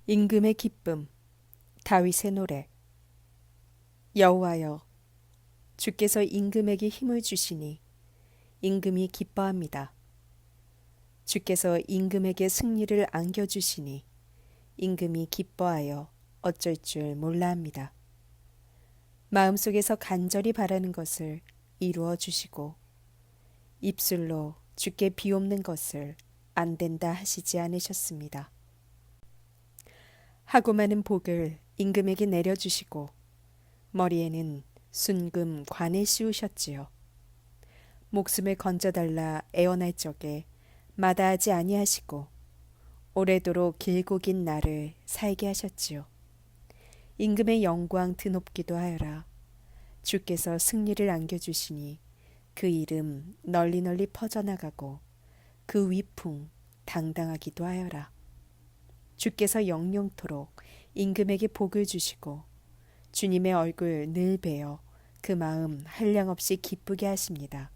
임금의 기쁨. 다윗의 노래. 여호와여, 주께서 임금에게 힘을 주시니 임금이 기뻐합니다. 주께서 임금에게 승리를 안겨주시니 임금이 기뻐하여 어쩔 줄 몰라합니다. 마음속에서 간절히 바라는 것을 이루어 주시고 입술로 주께 비옵는 것을 안 된다 하시지 않으셨습니다. 하고 많은 복을 임금에게 내려주시고 머리에는 순금 관을 씌우셨지요. 목숨을 건져달라 애원할 적에 마다하지 아니하시고 오래도록 길고 긴 날을 살게 하셨지요. 임금의 영광 드높기도 하여라. 주께서 승리를 안겨주시니 그 이름 널리 널리 퍼져나가고 그 위풍 당당하기도 하여라. 주께서 영영토록 임금에게 복을 주시고 주님의 얼굴 늘 베어 그 마음 한량없이 기쁘게 하십니다.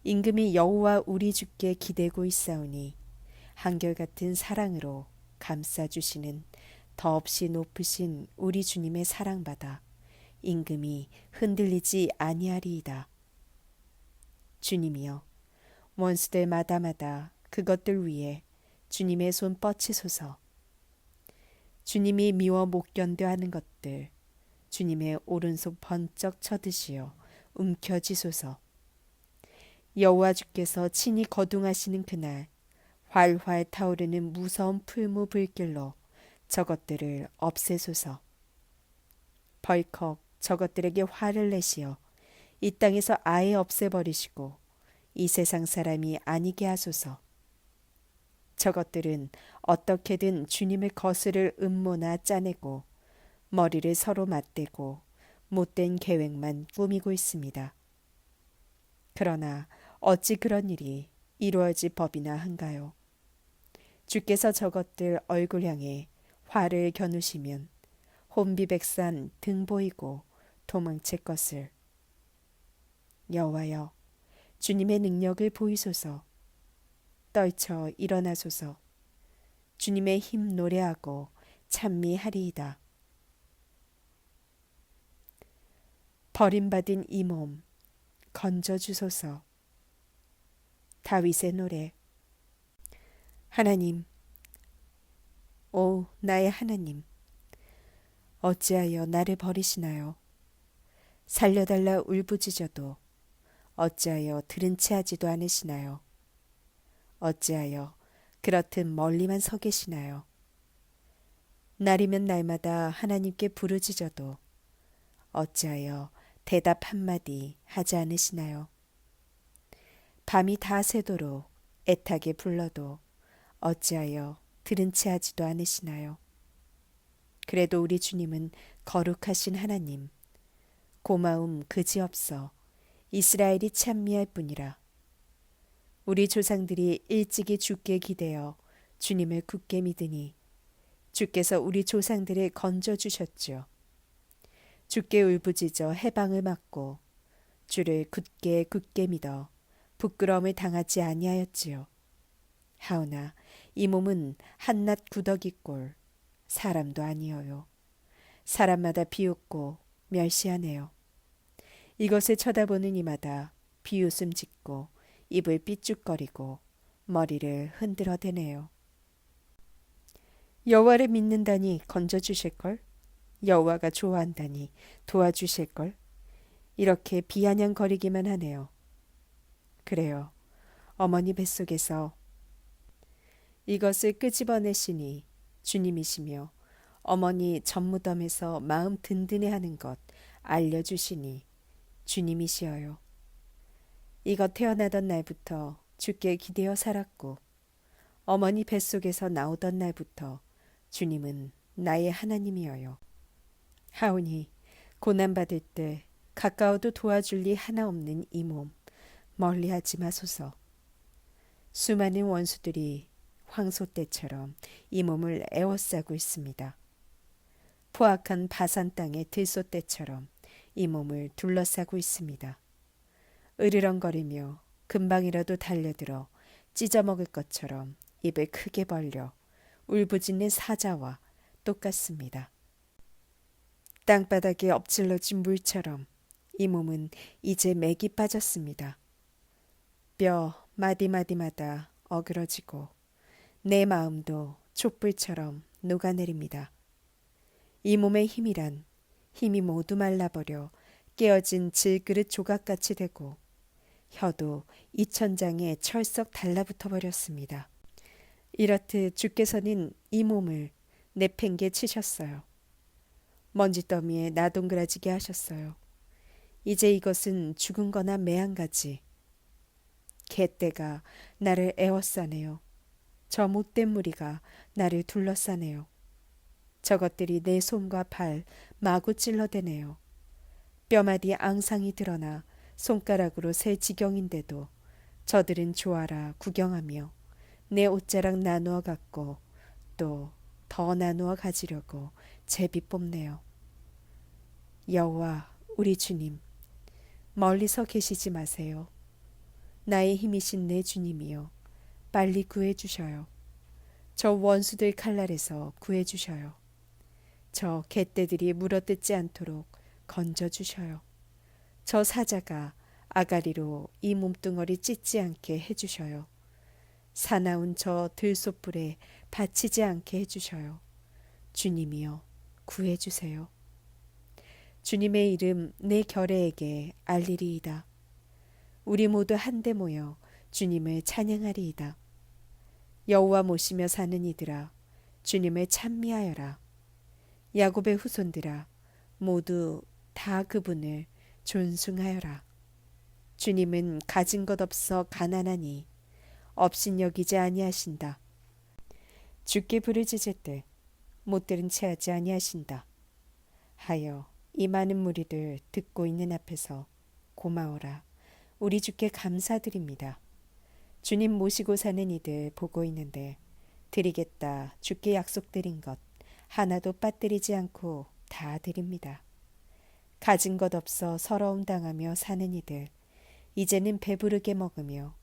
임금이 여호와 우리 주께 기대고 있사오니 한결같은 사랑으로 감싸주시는 더없이 높으신 우리 주님의 사랑받아 임금이 흔들리지 아니하리이다. 주님이여, 원수들 마다마다 그것들 위에 주님의 손 뻗치소서. 주님이 미워 못 견뎌 하는 것들 주님의 오른손 번쩍 쳐드시어 움켜쥐소서. 여호와 주께서 친히 거둥하시는 그날 활활 타오르는 무서운 풀무 불길로 저것들을 없애소서. 벌컥 저것들에게 화를 내시어 이 땅에서 아예 없애버리시고 이 세상 사람이 아니게 하소서. 저것들은 어떻게든 주님을 거스를 음모나 짜내고 머리를 서로 맞대고 못된 계획만 꾸미고 있습니다. 그러나 어찌 그런 일이 이루어질 법이나 한가요? 주께서 저것들 얼굴 향해 화를 겨누시면 혼비백산 등 보이고 도망칠 것을. 여호와여, 주님의 능력을 보이소서. 떨쳐 일어나소서. 주님의 힘 노래하고 찬미하리이다. 버림받은 이 몸 건져주소서. 다윗의 노래. 하나님, 오 나의 하나님, 어찌하여 나를 버리시나요? 살려달라 울부짖어도 어찌하여 들은 채 하지도 않으시나요? 어찌하여 그렇듯 멀리만 서 계시나요? 날이면 날마다 하나님께 부르짖어도 어찌하여 대답 한마디 하지 않으시나요? 밤이 다 새도록 애타게 불러도 어찌하여 들은 채 하지도 않으시나요? 그래도 우리 주님은 거룩하신 하나님, 고마움 그지없어 이스라엘이 찬미할 뿐이라. 우리 조상들이 일찍이 주께 기대어 주님을 굳게 믿으니 주께서 우리 조상들을 건져주셨지요. 주께 울부짖어 해방을 받고 주를 굳게 믿어 부끄러움을 당하지 아니하였지요. 하오나 이 몸은 한낱 구더기꼴 사람도 아니어요. 사람마다 비웃고 멸시하네요. 이것을 쳐다보는 이마다 비웃음 짓고 입을 삐죽거리고 머리를 흔들어대네요. 여호와를 믿는다니 건져주실걸? 여호와가 좋아한다니 도와주실걸? 이렇게 비아냥거리기만 하네요. 그래요. 어머니 뱃속에서 이것을 끄집어내시니 주님이시며 어머니 젖무덤에서 마음 든든해하는 것 알려주시니 주님이시여요. 이것 태어나던 날부터 주께 기대어 살았고 어머니 뱃속에서 나오던 날부터 주님은 나의 하나님이여요. 하오니 고난받을 때 가까워도 도와줄 리 하나 없는 이 몸 멀리하지 마소서. 수많은 원수들이 황소 떼처럼 이 몸을 에워싸고 있습니다. 포악한 바산 땅의 들소떼처럼 이 몸을 둘러싸고 있습니다. 으르렁거리며 금방이라도 달려들어 찢어먹을 것처럼 입을 크게 벌려 울부짖는 사자와 똑같습니다. 땅바닥에 엎질러진 물처럼 이 몸은 이제 맥이 빠졌습니다. 뼈 마디마디마다 어그러지고 내 마음도 촛불처럼 녹아내립니다. 이 몸의 힘이란 힘이 모두 말라버려 깨어진 질그릇 조각같이 되고 혀도 이 천장에 철썩 달라붙어 버렸습니다. 이렇듯 주께서는 이 몸을 내팽개 치셨어요. 먼지더미에 나동그라지게 하셨어요. 이제 이것은 죽은 거나 매한가지. 개떼가 나를 에워싸네요. 저 못된 무리가 나를 둘러싸네요. 저것들이 내 손과 발 마구 찔러대네요. 뼈마디 앙상이 드러나 손가락으로 셀 지경인데도 저들은 좋아라 구경하며 내 옷자락 나누어 갖고 또 더 나누어 가지려고 제비 뽑네요. 여호와 우리 주님, 멀리서 계시지 마세요. 나의 힘이신 내 주님이여, 빨리 구해주셔요. 저 원수들 칼날에서 구해주셔요. 저 갯떼들이 물어뜯지 않도록 건져주셔요. 저 사자가 아가리로 이 몸뚱어리 찢지 않게 해주셔요. 사나운 저 들소불에 받치지 않게 해주셔요. 주님이여 구해주세요. 주님의 이름 내 결애에게 알리리이다. 우리 모두 한데 모여 주님을 찬양하리이다. 여호와 모시며 사는 이들아 주님을 찬미하여라. 야곱의 후손들아 모두 다 그분을 존숭하여라. 주님은 가진 것 없어 가난하니 업신여기지 아니하신다. 주께 부르짖을 때 못 들은 채 하지 아니하신다. 하여 이 많은 무리를 듣고 있는 앞에서 고마워라. 우리 주께 감사드립니다. 주님 모시고 사는 이들 보고 있는데 드리겠다 주께 약속드린 것 하나도 빠뜨리지 않고 다 드립니다. 가진 것 없어 서러움 당하며 사는 이들 이제는 배부르게 먹으며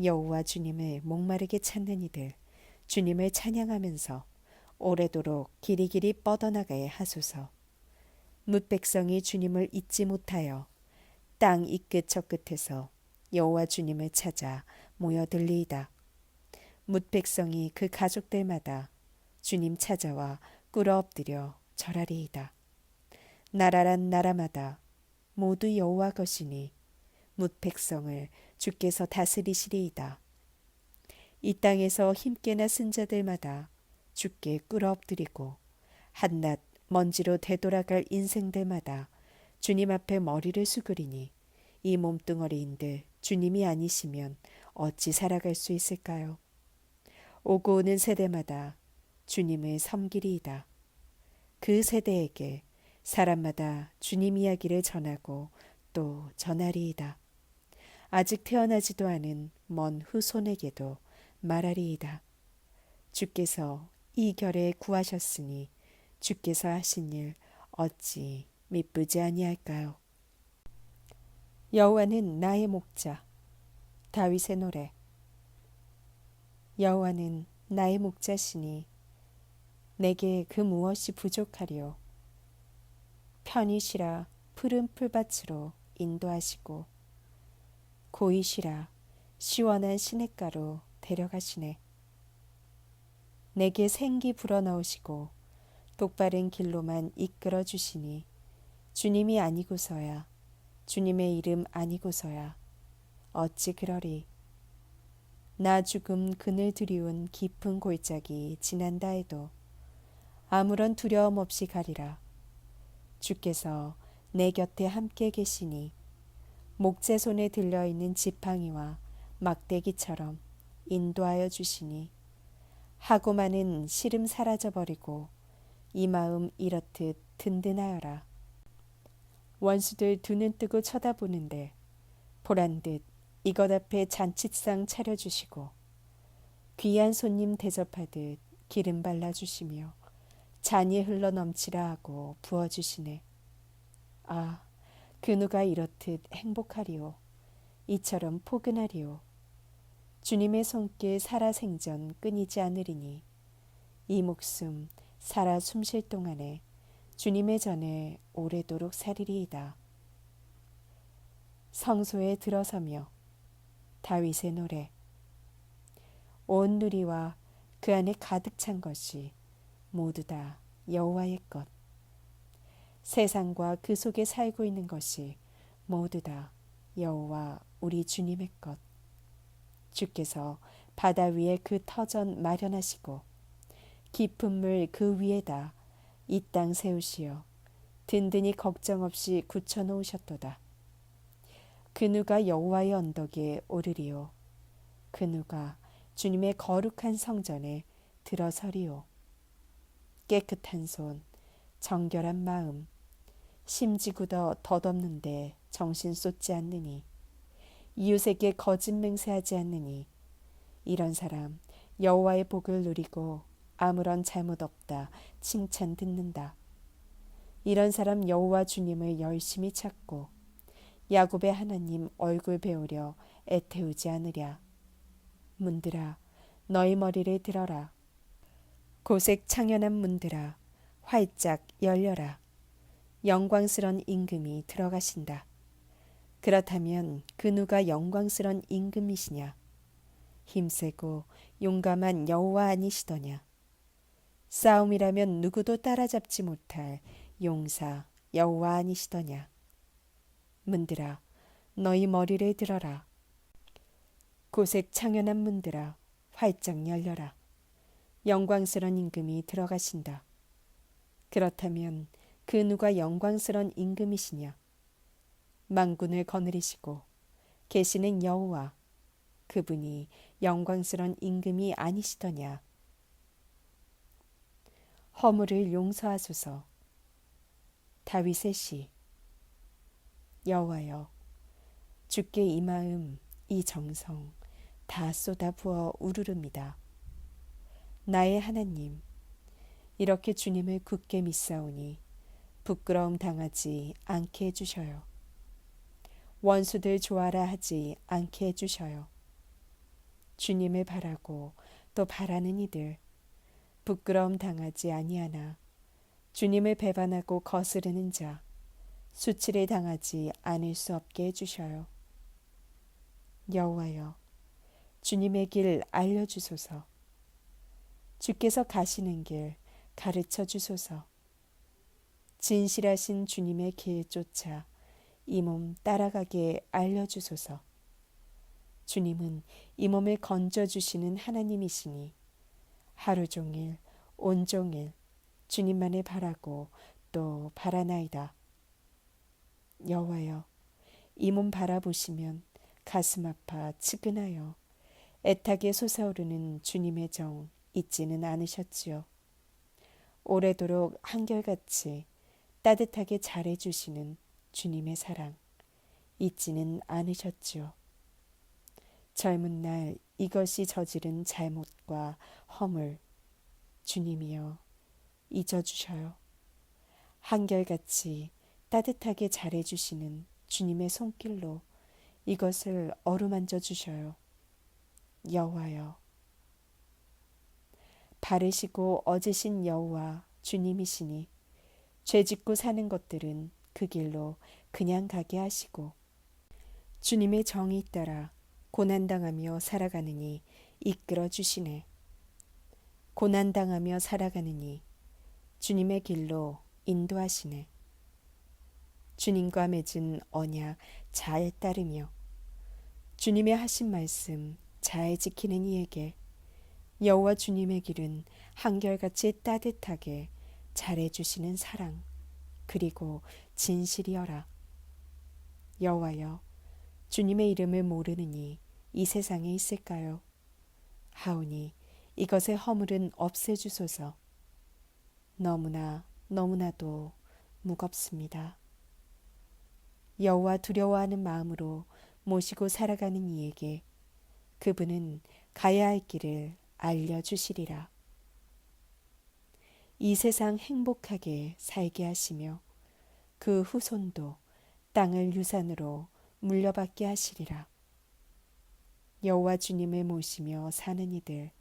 여호와 주님을 목마르게 찾는 이들 주님을 찬양하면서 오래도록 길이길이 뻗어나가게 하소서. 뭇백성이 주님을 잊지 못하여 땅 이 끝 저 끝에서 여호와 주님을 찾아 모여들리이다. 뭇백성이 그 가족들마다 주님 찾아와 꿇어 엎드려 절하리이다. 나라란 나라마다 모두 여호와 것이니 뭇백성을 주께서 다스리시리이다. 이 땅에서 힘께나 쓴 자들마다 주께 꿇어 엎드리고 한낱 먼지로 되돌아갈 인생들마다 주님 앞에 머리를 숙으리니 이 몸뚱어리인들 주님이 아니시면 어찌 살아갈 수 있을까요? 오고 오는 세대마다 주님을 섬기리이다. 그 세대에게 사람마다 주님 이야기를 전하고 또 전하리이다. 아직 태어나지도 않은 먼 후손에게도 말하리이다. 주께서 이 결에 구하셨으니 주께서 하신 일 어찌 미쁘지 아니할까요? 여호와는 나의 목자. 다윗의 노래. 여호와는 나의 목자시니 내게 그 무엇이 부족하리요. 편히 쉬라 푸른 풀밭으로 인도하시고 고이 쉬라 시원한 시냇가로 데려가시네. 내게 생기 불어넣으시고 똑바른 길로만 이끌어 주시니 주님이 아니고서야 주님의 이름 아니고서야 어찌 그러리. 나 죽음 그늘 두리운 깊은 골짜기 지난다 해도 아무런 두려움 없이 가리라. 주께서 내 곁에 함께 계시니 목재 손에 들려있는 지팡이와 막대기처럼 인도하여 주시니 하고 많은 시름 사라져버리고 이 마음 이렇듯 든든하여라. 원수들 두 눈 뜨고 쳐다보는데 보란듯 이것 앞에 잔치상 차려주시고 귀한 손님 대접하듯 기름 발라주시며 잔이 흘러 넘치라 하고 부어주시네. 아, 그 누가 이렇듯 행복하리오. 이처럼 포근하리오. 주님의 손길 살아생전 끊이지 않으리니 이 목숨 살아 숨쉴 동안에 주님의 전에 오래도록 살리리이다. 성소에 들어서며 다윗의 노래. 온 누리와 그 안에 가득 찬 것이 모두 다 여호와의 것. 세상과 그 속에 살고 있는 것이 모두 다 여호와 우리 주님의 것. 주께서 바다 위에 그 터전 마련하시고 깊은 물 그 위에다 이 땅 세우시어 든든히 걱정 없이 굳혀 놓으셨도다. 그 누가 여호와의 언덕에 오르리요. 그 누가 주님의 거룩한 성전에 들어서리요. 깨끗한 손, 정결한 마음, 심지구더 덧없는데 정신 쏟지 않느니, 이웃에게 거짓 맹세하지 않느니, 이런 사람 여호와의 복을 누리고 아무런 잘못 없다 칭찬 듣는다. 이런 사람 여호와 주님을 열심히 찾고 야곱의 하나님 얼굴 배우려 애태우지 않으랴. 문들아 너희 머리를 들어라. 고색 창연한 문들아 활짝 열려라. 영광스런 임금이 들어가신다. 그렇다면 그 누가 영광스런 임금이시냐? 힘세고 용감한 여호와 아니시더냐? 싸움이라면 누구도 따라잡지 못할 용사 여호와 아니시더냐? 문들아 너희 머리를 들어라. 고색 창연한 문들아 활짝 열려라. 영광스런 임금이 들어가신다. 그렇다면 그 누가 영광스런 임금이시냐? 만군을 거느리시고 계시는 여호와, 그분이 영광스런 임금이 아니시더냐? 허물을 용서하소서. 다윗의 시. 여호와여, 주께 이 마음 이 정성 다 쏟아부어 우르릅니다. 나의 하나님, 이렇게 주님을 굳게 믿사오니 부끄러움 당하지 않게 해주셔요. 원수들 좋아라 하지 않게 해주셔요. 주님을 바라고 또 바라는 이들 부끄러움 당하지 아니하나 주님을 배반하고 거스르는 자 수치를 당하지 않을 수 없게 해주셔요. 여호와여, 주님의 길 알려주소서. 주께서 가시는 길 가르쳐 주소서. 진실하신 주님의 길 쫓아 이 몸 따라가게 알려주소서. 주님은 이 몸을 건져주시는 하나님이시니 하루 종일 온종일 주님만을 바라고 또 바라나이다. 여호와여, 이 몸 바라보시면 가슴 아파 측은하여 애타게 솟아오르는 주님의 정 잊지는 않으셨지요. 오래도록 한결같이 따뜻하게 잘해주시는 주님의 사랑 잊지는 않으셨지요. 젊은 날 이것이 저지른 잘못과 허물 주님이여 잊어주셔요. 한결같이 따뜻하게 잘해주시는 주님의 손길로 이것을 어루만져 주셔요. 여호와여, 바르시고 어지신 여호와 주님이시니 죄짓고 사는 것들은 그 길로 그냥 가게 하시고 주님의 정의 따라 고난당하며 살아가느니 이끌어 주시네. 고난당하며 살아가느니 주님의 길로 인도하시네. 주님과 맺은 언약 잘 따르며 주님의 하신 말씀 잘 지키는 이에게 여호와 주님의 길은 한결같이 따뜻하게 잘해주시는 사랑 그리고 진실이여라. 여호와여, 주님의 이름을 모르느니 이 세상에 있을까요? 하오니 이것의 허물은 없애주소서. 너무나 너무나도 무겁습니다. 여호와 두려워하는 마음으로 모시고 살아가는 이에게 그분은 가야 할 길을 알려주시리라. 이 세상 행복하게 살게 하시며 그 후손도 땅을 유산으로 물려받게 하시리라. 여호와 주님을 모시며 사는 이들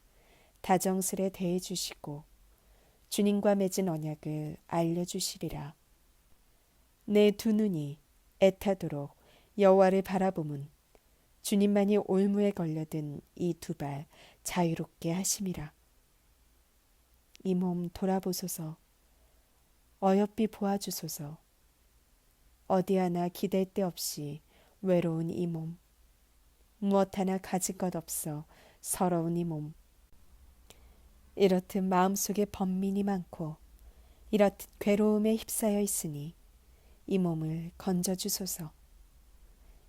다정스레 대해주시고 주님과 맺은 언약을 알려주시리라. 내 두 눈이 애타도록 여호와를 바라보문 주님만이 올무에 걸려든 이 두 발 자유롭게 하심이라. 이 몸 돌아보소서. 어여삐 보아주소서. 어디 하나 기댈 데 없이 외로운 이 몸. 무엇 하나 가진 것 없어 서러운 이 몸. 이렇듯 마음속에 번민이 많고 이렇듯 괴로움에 휩싸여 있으니 이 몸을 건져주소서.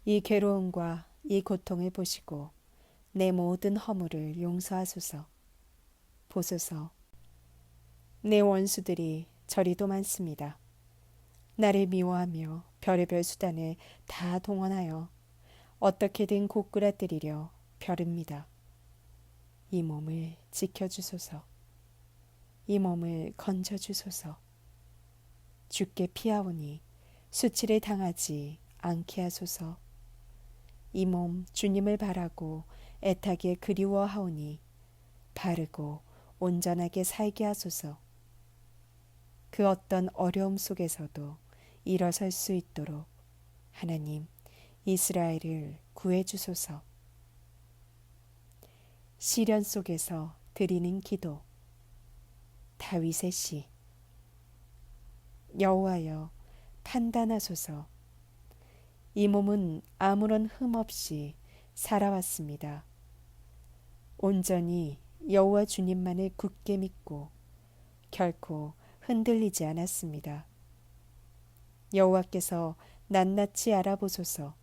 이 괴로움과 이 고통을 보시고 내 모든 허물을 용서하소서. 보소서. 내 원수들이 저리도 많습니다. 나를 미워하며 별의별 수단을 다 동원하여 어떻게든 고꾸라뜨리려 벼릅니다. 이 몸을 지켜주소서. 이 몸을 건져주소서. 주께 피하오니 수치를 당하지 않게 하소서. 이 몸 주님을 바라고 애타게 그리워하오니 바르고 온전하게 살게 하소서. 그 어떤 어려움 속에서도 일어설 수 있도록 하나님 이스라엘을 구해주소서. 시련 속에서 드리는 기도. 다윗의 시. 여호와여 판단하소서. 이 몸은 아무런 흠 없이 살아왔습니다. 온전히 여호와 주님만을 굳게 믿고 결코 흔들리지 않았습니다. 여호와께서 낱낱이 알아보소서.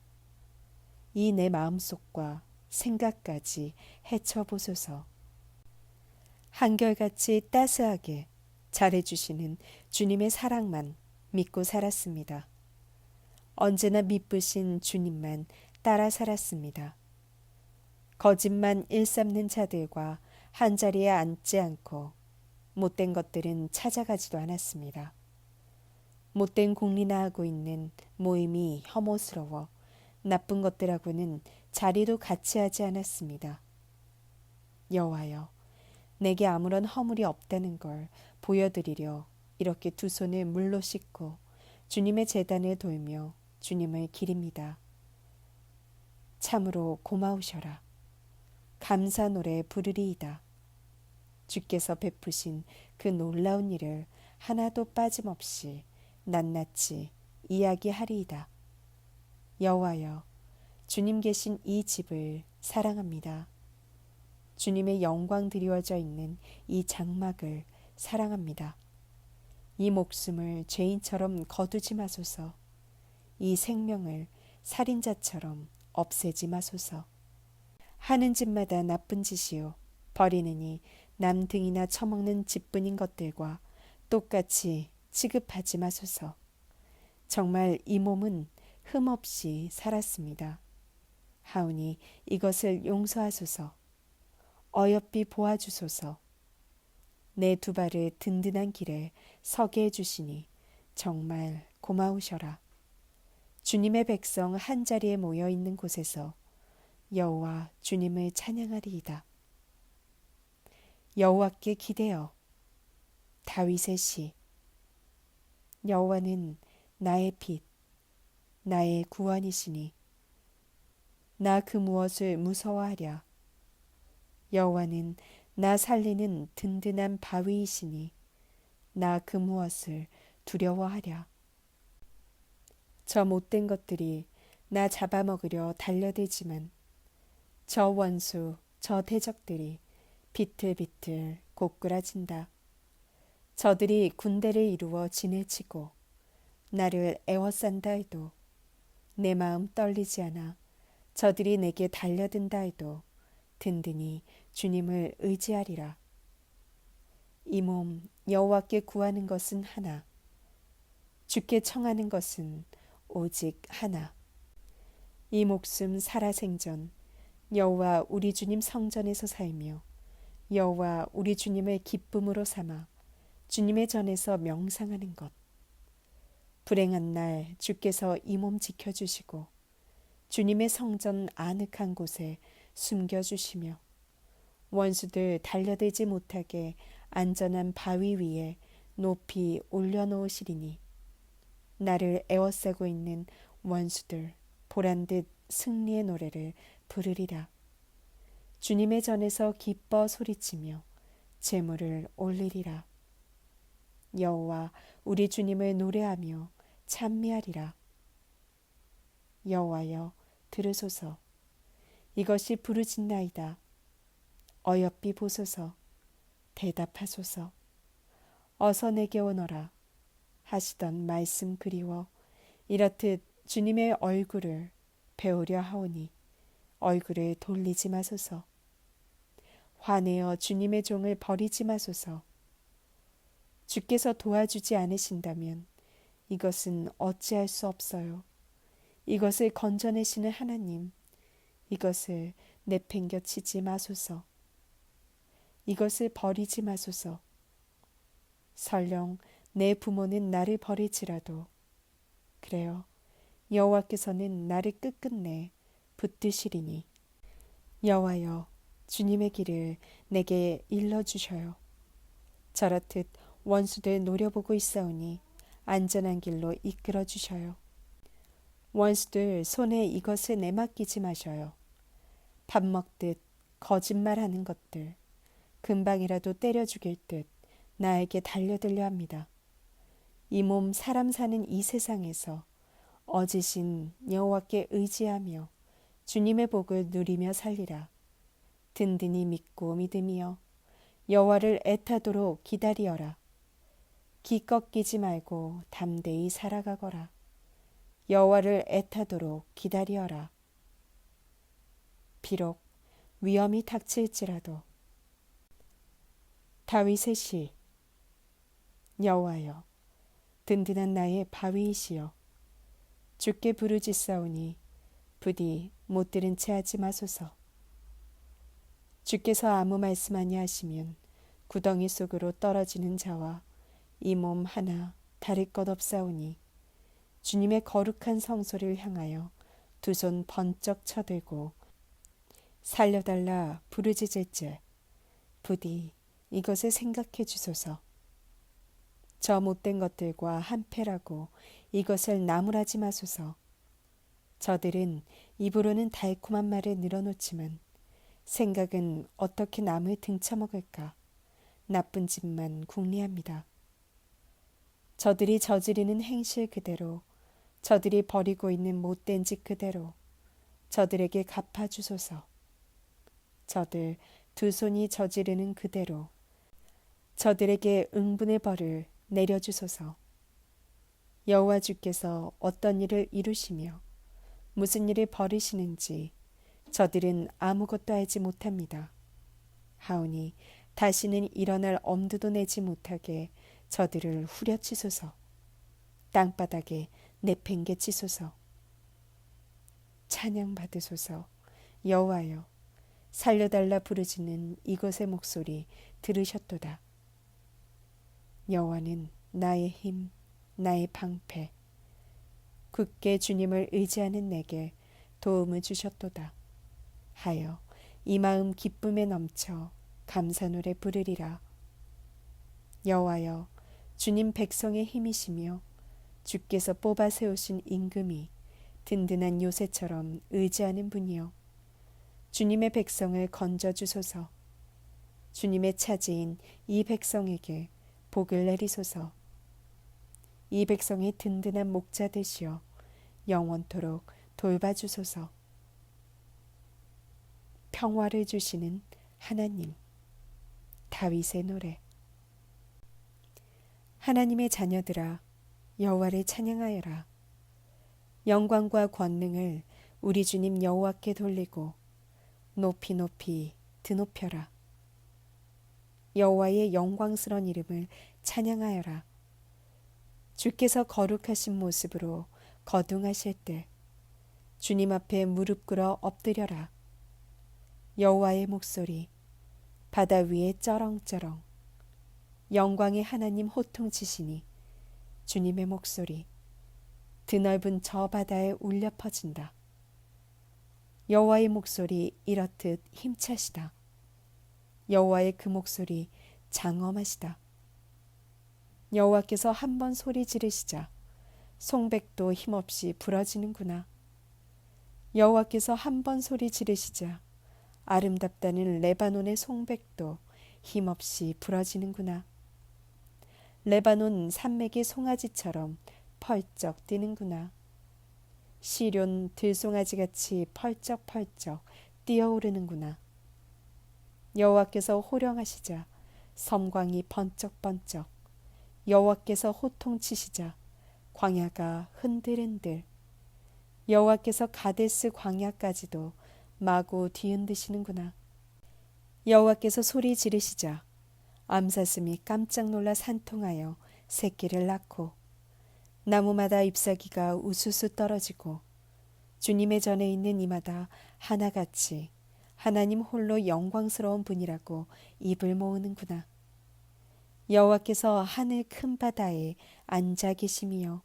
이 내 마음속과 생각까지 헤쳐보소서. 한결같이 따스하게 잘해주시는 주님의 사랑만 믿고 살았습니다. 언제나 미쁘신 주님만 따라 살았습니다. 거짓만 일삼는 자들과 한자리에 앉지 않고 못된 것들은 찾아가지도 않았습니다. 못된 공리나 하고 있는 모임이 혐오스러워 나쁜 것들하고는 자리도 같이 하지 않았습니다. 여호와여, 내게 아무런 허물이 없다는 걸 보여드리려 이렇게 두 손을 물로 씻고 주님의 제단을 돌며 주님을 기립니다. 참으로 고마우셔라. 감사 노래 부르리이다. 주께서 베푸신 그 놀라운 일을 하나도 빠짐없이 낱낱이 이야기하리이다. 여호와여, 주님 계신 이 집을 사랑합니다. 주님의 영광 드리워져 있는 이 장막을 사랑합니다. 이 목숨을 죄인처럼 거두지 마소서. 이 생명을 살인자처럼 없애지 마소서. 하는 짓마다 나쁜 짓이요 버리느니 남 등이나 처먹는 짓뿐인 것들과 똑같이 취급하지 마소서. 정말 이 몸은 흠없이 살았습니다. 하오니 이것을 용서하소서. 어여삐 보아주소서. 내 두 발을 든든한 길에 서게 해주시니 정말 고마우셔라. 주님의 백성 한자리에 모여 있는 곳에서 여호와 주님을 찬양하리이다. 여호와께 기대어. 다윗의 시. 여호와는 나의 빛, 나의 구원이시니 나 그 무엇을 무서워하랴. 여호와는 나 살리는 든든한 바위이시니 나 그 무엇을 두려워하랴. 저 못된 것들이 나 잡아먹으려 달려들지만 저 원수, 저 대적들이 비틀비틀 고꾸라진다. 저들이 군대를 이루어 지내치고 나를 애워싼다 해도 내 마음 떨리지 않아. 저들이 내게 달려든다 해도 든든히 주님을 의지하리라. 이 몸 여호와께 구하는 것은 하나, 주께 청하는 것은 오직 하나. 이 목숨 살아생전 여호와 우리 주님 성전에서 살며 여호와 우리 주님을 기쁨으로 삼아 주님의 전에서 명상하는 것. 불행한 날 주께서 이 몸 지켜주시고 주님의 성전 아늑한 곳에 숨겨주시며 원수들 달려들지 못하게 안전한 바위 위에 높이 올려놓으시리니 나를 에워싸고 있는 원수들 보란듯 승리의 노래를 부르리라. 주님의 전에서 기뻐 소리치며 제물을 올리리라. 여호와 우리 주님을 노래하며 찬미하리라. 여호와여 들으소서. 이것이 부르짖나이다. 어여삐 보소서. 대답하소서. 어서 내게 오너라. 하시던 말씀 그리워 이렇듯 주님의 얼굴을 배우려 하오니 얼굴을 돌리지 마소서. 화내어 주님의 종을 버리지 마소서. 주께서 도와주지 않으신다면 이것은 어찌할 수 없어요. 이것을 건져내시는 하나님, 이것을 내팽겨치지 마소서. 이것을 버리지 마소서. 설령 내 부모는 나를 버릴지라도 그래요. 여호와께서는 나를 끝끝내 붙드시리니 여호와여 주님의 길을 내게 일러주셔요. 저렇듯 원수들 노려보고 있사오니 안전한 길로 이끌어 주셔요. 원수들 손에 이것을 내맡기지 마셔요. 밥 먹듯 거짓말하는 것들 금방이라도 때려 죽일 듯 나에게 달려들려 합니다. 이 몸 사람 사는 이 세상에서 어지신 여호와께 의지하며 주님의 복을 누리며 살리라. 든든히 믿고 믿으며 여호와를 애타도록 기다리어라. 기 꺾이지 말고 담대히 살아가거라. 여호와를 애타도록 기다리어라. 비록 위험이 닥칠지라도. 다윗의 시. 여호와여 든든한 나의 바위이시여 주께 부르짖사오니 부디 못 들은 채 하지 마소서. 주께서 아무 말씀 아니하시면 구덩이 속으로 떨어지는 자와 이 몸 하나 다를 것 없사오니 주님의 거룩한 성소를 향하여 두 손 번쩍 쳐들고 살려달라 부르짖을지 부디 이것을 생각해 주소서. 저 못된 것들과 한패라고 이것을 나무라지 마소서. 저들은 입으로는 달콤한 말을 늘어놓지만 생각은 어떻게 남을 등쳐먹을까 나쁜 짓만 궁리합니다. 저들이 저지르는 행실 그대로 저들이 벌이고 있는 못된 짓 그대로 저들에게 갚아주소서. 저들 두 손이 저지르는 그대로 저들에게 응분의 벌을 내려주소서. 여호와 주께서 어떤 일을 이루시며 무슨 일을 벌이시는지 저들은 아무것도 알지 못합니다. 하오니 다시는 일어날 엄두도 내지 못하게 저들을 후려치소서. 땅바닥에 내팽개치소서. 찬양 받으소서. 여호와여 살려달라 부르짖는 이것의 목소리 들으셨도다. 여호와는 나의 힘, 나의 방패. 굳게 주님을 의지하는 내게 도움을 주셨도다. 하여 이 마음 기쁨에 넘쳐 감사 노래 부르리라. 여호와여 주님 백성의 힘이시며 주께서 뽑아 세우신 임금이 든든한 요새처럼 의지하는 분이여 주님의 백성을 건져 주소서. 주님의 차지인 이 백성에게 복을 내리소서. 이 백성의 든든한 목자 되시어 영원토록 돌봐주소서. 평화를 주시는 하나님. 다윗의 노래. 하나님의 자녀들아 여호와를 찬양하여라. 영광과 권능을 우리 주님 여호와께 돌리고 높이 높이 드높여라. 여호와의 영광스러운 이름을 찬양하여라. 주께서 거룩하신 모습으로 거둥하실 때 주님 앞에 무릎 꿇어 엎드려라. 여호와의 목소리 바다 위에 쩌렁쩌렁. 영광의 하나님 호통치시니 주님의 목소리 드넓은 저 바다에 울려 퍼진다. 여호와의 목소리 이렇듯 힘차시다. 여호와의 그 목소리 장엄하시다. 여호와께서 한 번 소리 지르시자 송백도 힘없이 부러지는구나. 여호와께서 한 번 소리 지르시자 아름답다는 레바논의 송백도 힘없이 부러지는구나. 레바논 산맥이 송아지처럼 펄쩍 뛰는구나. 시련 들송아지같이 펄쩍펄쩍 뛰어오르는구나. 여호와께서 호령하시자 섬광이 번쩍번쩍, 여호와께서 호통치시자 광야가 흔들흔들, 여호와께서 가데스 광야까지도 마구 뒤흔드시는구나. 여호와께서 소리 지르시자 암사슴이 깜짝 놀라 산통하여 새끼를 낳고, 나무마다 잎사귀가 우수수 떨어지고 주님의 전에 있는 이마다 하나같이 하나님 홀로 영광스러운 분이라고 입을 모으는구나. 여호와께서 하늘 큰 바다에 앉아 계심이여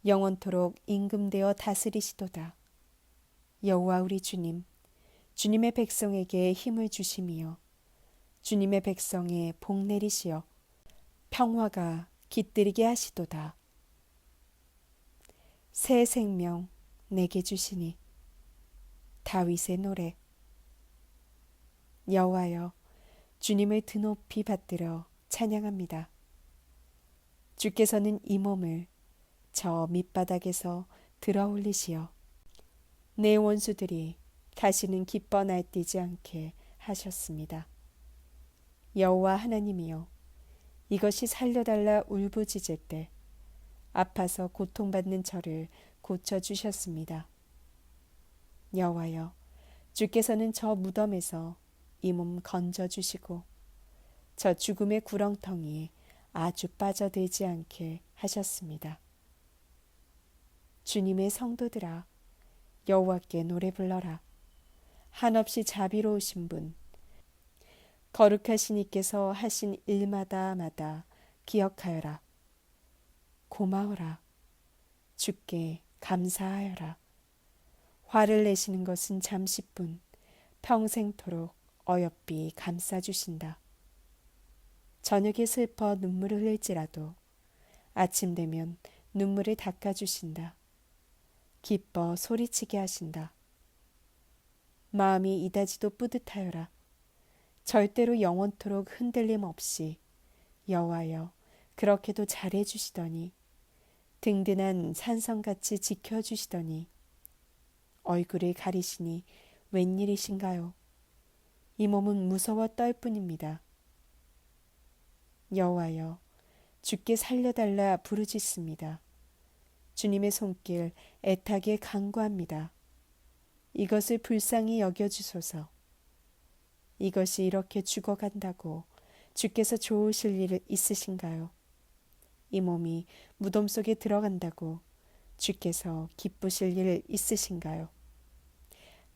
영원토록 임금되어 다스리시도다. 여호와 우리 주님, 주님의 백성에게 힘을 주심이여 주님의 백성에 복 내리시어 평화가 깃들이게 하시도다. 새 생명 내게 주시니. 다윗의 노래. 여호와여, 주님을 드높이 받들어 찬양합니다. 주께서는 이 몸을 저 밑바닥에서 들어 올리시어 내 원수들이 다시는 기뻐 날뛰지 않게 하셨습니다. 여호와 하나님이여, 이것이 살려달라 울부짖을 때 아파서 고통받는 저를 고쳐주셨습니다. 여호와여, 주께서는 저 무덤에서 이 몸 건져주시고 저 죽음의 구렁텅이에 아주 빠져들지 않게 하셨습니다. 주님의 성도들아, 여호와께 노래 불러라. 한없이 자비로우신 분, 거룩하신 이께서 하신 일마다마다 기억하여라. 고마워라. 주께 감사하여라. 화를 내시는 것은 잠시뿐 평생토록 어여삐 감싸주신다. 저녁에 슬퍼 눈물을 흘릴지라도 아침 되면 눈물을 닦아주신다. 기뻐 소리치게 하신다. 마음이 이다지도 뿌듯하여라. 절대로 영원토록 흔들림 없이 여호와여 그렇게도 잘해주시더니, 든든한 산성같이 지켜주시더니 얼굴을 가리시니 웬일이신가요? 이 몸은 무서워 떨 뿐입니다. 여호와여, 주께 살려달라 부르짖습니다. 주님의 손길 애타게 간구합니다. 이것을 불쌍히 여겨주소서. 이것이 이렇게 죽어간다고 주께서 좋으실 일 있으신가요? 이 몸이 무덤 속에 들어간다고 주께서 기쁘실 일 있으신가요?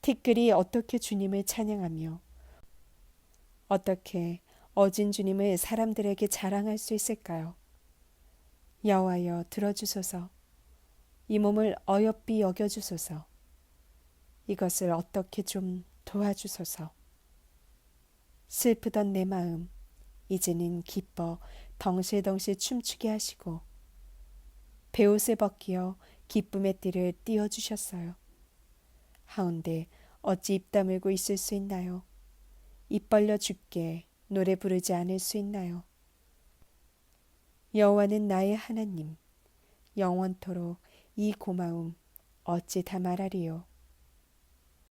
티끌이 어떻게 주님을 찬양하며 어떻게 어진 주님을 사람들에게 자랑할 수 있을까요? 여호와여, 들어주소서. 이 몸을 어여삐 여겨주소서. 이것을 어떻게 좀 도와주소서. 슬프던 내 마음 이제는 기뻐 덩실덩실 춤추게 하시고 베옷을 벗기어 기쁨의 띠를 띄워주셨어요. 하운데 어찌 입 다물고 있을 수 있나요? 입 벌려 주께 노래 부르지 않을 수 있나요? 여호와는 나의 하나님, 영원토록 이 고마움 어찌 다 말하리요.